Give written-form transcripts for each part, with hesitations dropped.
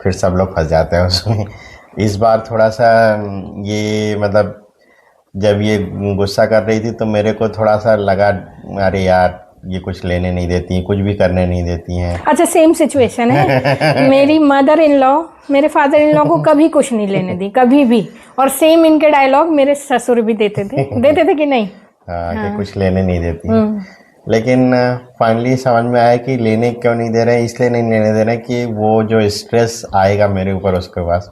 फिर सब लोग फंस जाते हैं उसमें। इस बार थोड़ा सा ये मतलब जब ये गुस्सा कर रही थी तो मेरे को थोड़ा सा लगा अरे यार ये कुछ लेने नहीं देती हैं, कुछ भी करने नहीं देती हैं। अच्छा, सेम सिचुएशन है। मेरी मदर इन लॉ मेरे फादर इन लॉ को कभी कुछ नहीं लेने दी, कभी भी। और सेम इनके डायलॉग मेरे ससुर भी देते थे कि नहीं। हाँ, कि कुछ लेने नहीं देती हैं। लेकिन फाइनली समझ में आया कि लेने क्यों नहीं दे रहे हैं, इसलिए नहीं लेने दे रहे हैं कि वो जो स्ट्रेस आएगा मेरे ऊपर उसके पास,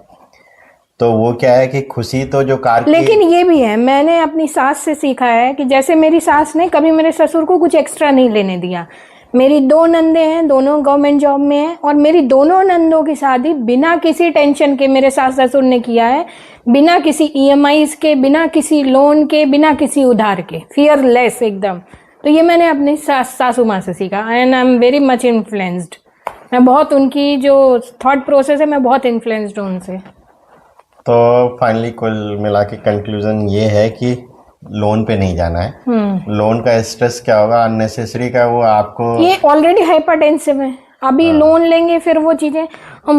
तो वो क्या है कि खुशी तो जो कार की। लेकिन ये भी है, मैंने अपनी सास से सीखा है कि जैसे मेरी सास ने कभी मेरे ससुर को कुछ एक्स्ट्रा नहीं लेने दिया। मेरी 2 नंदे हैं, दोनों गवर्नमेंट जॉब में हैं, और मेरी दोनों नंदों की शादी बिना किसी टेंशन के मेरे सास ससुर ने किया है, बिना किसी EMIs के, बिना किसी लोन के, बिना किसी उधार के, फियरलेस एकदम। तो ये मैंने अपनी सासू माँ से सीखा and I am very much influenced. मैं बहुत उनकी जो थॉट प्रोसेस है, मैं बहुत इन्फ्लुएंस्ड हूँ उनसे। तो फाइनली कुल मिला के कंक्लूजन ये है कि लोन पे नहीं जाना है। लोन का स्ट्रेस क्या होगा अननेसेसरी का, वो आपको, ये ऑलरेडी हाइपरटेंसिव है, अभी लोन लेंगे फिर वो चीजें। और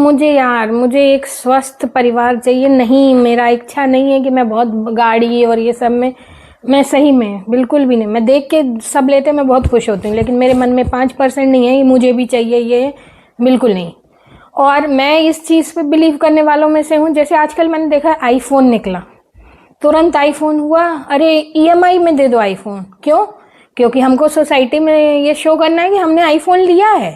मुझे एक स्वस्थ परिवार चाहिए। नहीं, मेरा इच्छा नहीं है कि मैं बहुत गाड़ी और ये सब में, मैं सही में बिल्कुल भी नहीं। मैं देख के सब लेते मैं बहुत खुश होती हूँ, लेकिन मेरे मन में 5% नहीं है मुझे भी चाहिए, ये बिल्कुल नहीं। और मैं इस चीज़ पे बिलीव करने वालों में से हूँ। जैसे आजकल मैंने देखा आईफोन निकला, तुरंत आईफोन हुआ, अरे EMI में दे दो आईफोन। क्यों? क्योंकि हमको सोसाइटी में ये शो करना है कि हमने आईफोन लिया है।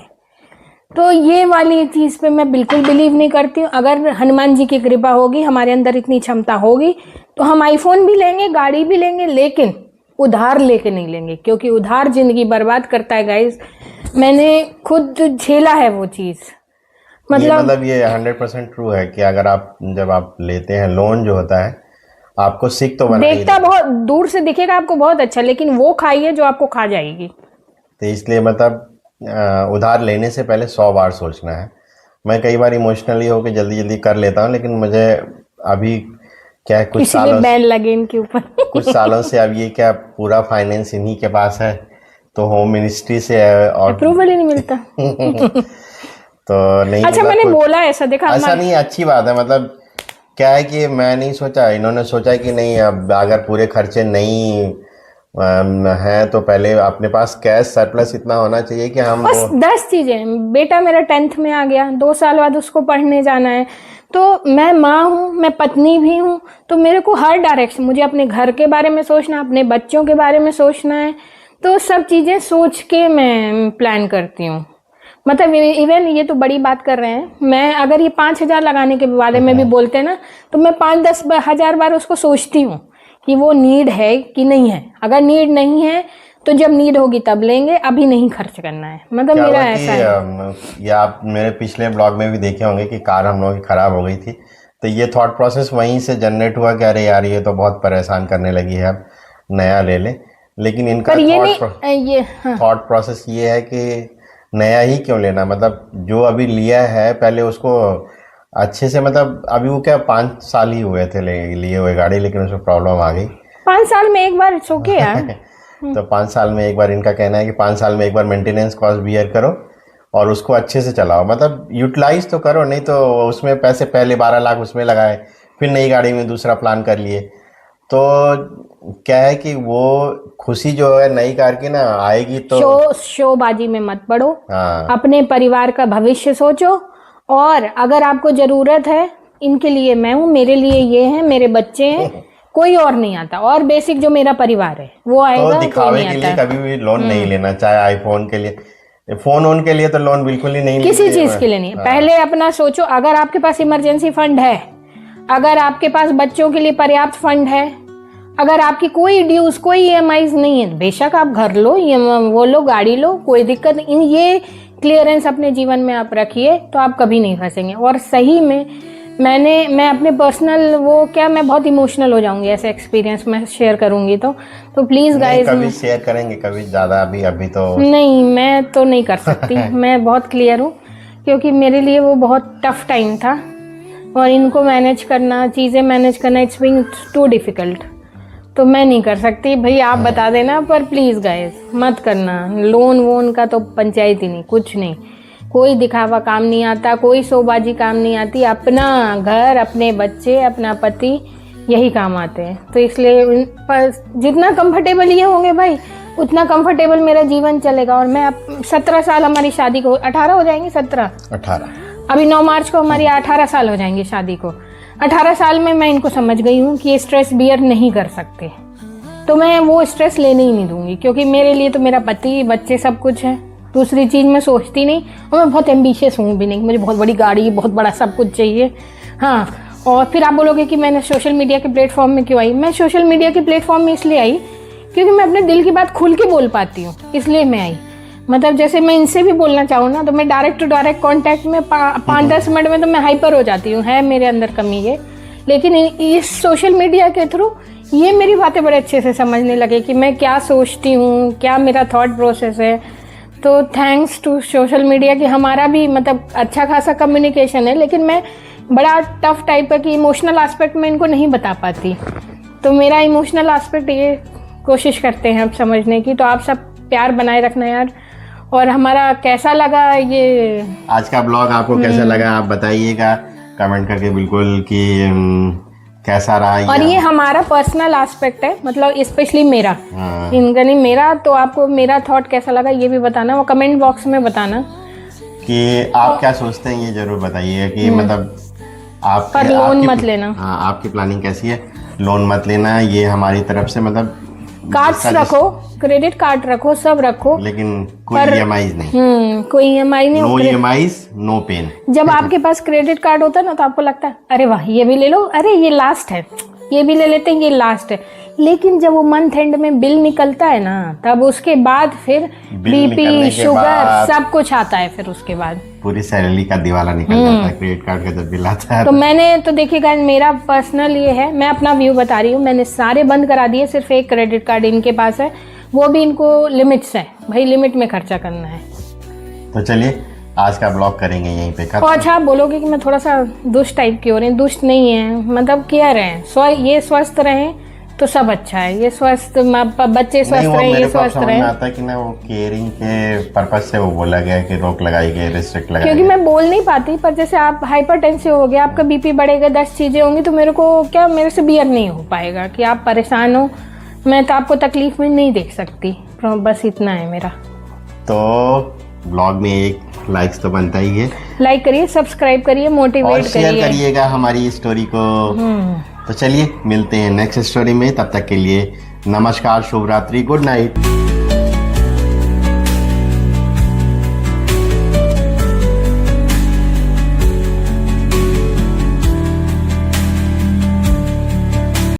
तो ये वाली चीज़ पे मैं बिल्कुल बिलीव नहीं करती हूँ। अगर हनुमान जी की कृपा होगी, हमारे अंदर इतनी क्षमता होगी, तो हम आईफोन भी लेंगे, गाड़ी भी लेंगे, लेकिन उधार लेके नहीं लेंगे, क्योंकि उधार जिंदगी बर्बाद करता है गाइस। मैंने खुद झेला है वो चीज़। मतलब ये 100% ट्रू है कि अगर आप जब आप लेते हैं लोन जो होता है, आपको सीख तो बनाई देखता बहुत दूर से दिखेगा आपको बहुत अच्छा, लेकिन वो खाइए जो आपको खा जाएगी। तो इसलिए मतलब उधार लेने से पहले 100 बार सोचना है। मैं कई बार इमोशनली होकर जल्दी जल्दी कर लेता हूँ, लेकिन मुझे अभी क्या है कुछ सालों बैन लगे इनके ऊपर कुछ सालों से अब ये क्या पूरा फाइनेंस इन्हीं के पास है, तो होम मिनिस्ट्री से और अप्रूवल ही नहीं मिलता तो नहीं। अच्छा, मैंने बोला ऐसा, देखा ऐसा नहीं, अच्छी बात है। मतलब क्या है कि मैं नहीं सोचा, इन्होंने सोचा कि नहीं अब अगर पूरे खर्चे नहीं हैं तो पहले अपने पास कैश सरप्लस इतना होना चाहिए कि हम बस 10 चीजें। बेटा मेरा 10th में आ गया, 2 साल बाद उसको पढ़ने जाना है, तो मैं माँ हूँ, मैं पत्नी भी हूँ, तो मेरे को हर डायरेक्शन, मुझे अपने घर के बारे में सोचना, अपने बच्चों के बारे में सोचना है। तो सब चीजें सोच के मैं प्लान करती हूँ। मतलब इवन ये तो बड़ी बात कर रहे हैं, मैं अगर ये 5,000 लगाने के बारे में भी बोलते हैं ना, तो मैं 5-10 हजार बार उसको सोचती हूँ कि वो नीड है कि नहीं है। अगर नीड नहीं है तो जब नीड होगी तब लेंगे, अभी नहीं खर्च करना है। मतलब मेरा ऐसा है। या आप मेरे पिछले ब्लॉग में भी देखे होंगे कि कार हम लोगों की खराब हो गई थी, तो ये थॉट प्रोसेस वहीं से जनरेट हुआ कि अरे यार ये तो बहुत परेशान करने लगी है, अब नया ले ले। लेकिन इनका थॉट प्रोसेस ये है कि नया ही क्यों लेना, मतलब जो अभी लिया है पहले उसको अच्छे से, मतलब अभी वो क्या 5 साल ही हुए थे लिए हुए गाड़ी, लेकिन उसमें प्रॉब्लम आ गई। 5 साल में एक बार सो के यार तो 5 साल में एक बार, इनका कहना है कि 5 साल में एक बार मेंटेनेंस कॉस्ट बियर करो और उसको अच्छे से चलाओ, मतलब यूटिलाइज तो करो। नहीं तो उसमें पैसे पहले 12 लाख उसमें लगाए, फिर नई गाड़ी में दूसरा प्लान कर लिए, तो क्या है कि वो खुशी जो है नई कार की ना आएगी तो शोबाजी में मत पड़ो। हाँ। अपने परिवार का भविष्य सोचो, और अगर आपको जरूरत है, इनके लिए मैं हूँ, मेरे लिए ये है, मेरे बच्चे हैं, कोई और नहीं आता। और बेसिक जो मेरा परिवार है वो आएगा। तो दिखावे के लिए कभी भी लोन नहीं लेना, चाहे आईफोन के लिए, फोन के लिए तो लोन बिल्कुल ही नहीं, किसी चीज के लिए नहीं। पहले अपना सोचो, अगर आपके पास इमरजेंसी फंड है, अगर आपके पास बच्चों के लिए पर्याप्त फंड है, अगर आपकी कोई ड्यूज, कोई EMIs नहीं है, बेशक आप घर लो, वो लो, गाड़ी लो, कोई दिक्कत नहीं। ये क्लियरेंस अपने जीवन में आप रखिए तो आप कभी नहीं फंसेंगे। और सही में मैं अपने पर्सनल मैं बहुत इमोशनल हो जाऊंगी, ऐसे एक्सपीरियंस मैं शेयर करूंगी तो प्लीज गाइस कभी शेयर करेंगे, कभी ज्यादा, अभी तो नहीं, मैं तो नहीं कर सकती मैं बहुत क्लियर हूँ, क्योंकि मेरे लिए वो बहुत टफ टाइम था, और इनको मैनेज करना, चीज़ें मैनेज करना, इट्स बीइंग टू डिफिकल्ट। तो मैं नहीं कर सकती भाई, आप बता देना, पर प्लीज़ गाइस मत करना। लोन वोन का तो पंचायत ही नहीं, कुछ नहीं। कोई दिखावा काम नहीं आता, कोई शोबाजी काम नहीं आती, अपना घर, अपने बच्चे, अपना पति, यही काम आते हैं। तो इसलिए पर जितना कंफर्टेबल ये होंगे भाई, उतना कंफर्टेबल मेरा जीवन चलेगा। और मैं अब 17 साल हमारी शादी को, 18 हो जाएंगे, 18 अभी 9 मार्च को हमारी 18 साल हो जाएंगे शादी को। 18 साल में मैं इनको समझ गई हूँ कि ये स्ट्रेस बियर नहीं कर सकते, तो मैं वो स्ट्रेस लेने ही नहीं दूंगी, क्योंकि मेरे लिए तो मेरा पति, बच्चे सब कुछ है। दूसरी चीज़ मैं सोचती नहीं, और मैं बहुत एम्बिशियस हूँ भी नहीं, मुझे बहुत बड़ी गाड़ी, बहुत बड़ा सब कुछ चाहिए। हाँ, और फिर आप बोलोगे कि मैंने सोशल मीडिया के प्लेटफॉर्म में क्यों आई। मैं सोशल मीडिया के प्लेटफॉर्म में इसलिए आई क्योंकि मैं अपने दिल की बात खुल के बोल पाती हूँ, इसलिए मैं आई। मतलब जैसे मैं इनसे भी बोलना चाहूँ ना, तो मैं डायरेक्ट टू डायरेक्ट कॉन्टैक्ट में 5-10 मिनट में तो मैं हाइपर हो जाती हूँ, है मेरे अंदर कमी है। लेकिन इस सोशल मीडिया के थ्रू ये मेरी बातें बड़े अच्छे से समझने लगे कि मैं क्या सोचती हूँ, क्या मेरा थॉट प्रोसेस है। तो थैंक्स टू सोशल मीडिया कि हमारा भी मतलब अच्छा खासा कम्युनिकेशन है, लेकिन मैं बड़ा टफ टाइप है कि इमोशनल एस्पेक्ट में इनको नहीं बता पाती। तो मेरा इमोशनल एस्पेक्ट ये कोशिश करते हैं अब समझने की। तो आप सब प्यार बनाए रखना यार। और हमारा कैसा लगा ये आज का ब्लॉग, आपको कैसा लगा आप बताइएगा कमेंट करके बिल्कुल कि कैसा रहा। और ये हमारा पर्सनल एस्पेक्ट है, मतलब स्पेशली मेरा, इनका नहीं, मेरा। तो आपको मेरा थॉट कैसा लगा ये भी बताना, वो कमेंट बॉक्स में बताना कि आप क्या सोचते हैं, ये जरूर बताइएगा कि मतलब आप पर लोन मत लेना। हाँ, आपकी प्लानिंग कैसी है, लोन मत लेना, ये हमारी तरफ से मतलब कार्ड्स रखो, क्रेडिट कार्ड रखो, सब रखो, लेकिन कोई EMI नहीं। कोई EMI नहीं, नो EMI नो पेन। जब आपके पास क्रेडिट कार्ड होता है ना, तो आपको लगता है अरे वाह ये भी ले लो, अरे ये लास्ट है, ये भी ले लेते हैं, ये लास्ट है। लेकिन जब वो मंथ एंड में बिल निकलता है ना, तब उसके बाद फिर BP, शुगर, सब कुछ आता है। फिर उसके बाद पूरी सैलरी का दिवाला निकल जाता है क्रेडिट कार्ड का जब बिल आता है। तो मैंने तो देखिएगा, मेरा पर्सनल ये है, मैं अपना व्यू बता रही हूँ, मैंने सारे बंद करा दिए, सिर्फ एक क्रेडिट कार्ड इनके पास है, वो भी इनको लिमिट्स है भाई, लिमिट में खर्चा करना है। तो चलिए आज का ब्लॉग करेंगे यहीं पे खत्म। और अच्छा, आप बोलोगे कि मैं थोड़ा सा दुष्ट टाइप की हो रही हूँ, दुष्ट नहीं है, मतलब केयर है। ये स्वस्थ रहें तो सब अच्छा है, ये स्वस्थ बच्चे स्वस्थ रहे, ये स्वस्थ रहे। आता है कि ना वो केयरिंग के पर्पज से वो बोला गया कि रोक लगाई गई, रिस्ट्रिक्ट लगाई, क्योंकि मैं बोल नहीं पाती। पर जैसे आप हाइपरटेंसिव हो गया, आपका BP बढ़ेगा, 10 चीजें होंगी, तो मेरे को क्या, मेरे से बियर नहीं हो पाएगा कि आप परेशान हो। मैं तो आपको तकलीफ में नहीं देख सकती, बस इतना है मेरा। तो ब्लॉग में एक लाइक्स तो बनता ही है, लाइक करिए, सब्सक्राइब करिए, मोटिवेट शेयर करिएगा हमारी स्टोरी को। तो चलिए मिलते हैं नेक्स्ट स्टोरी में, तब तक के लिए नमस्कार, शुभ रात्रि, गुड नाइट।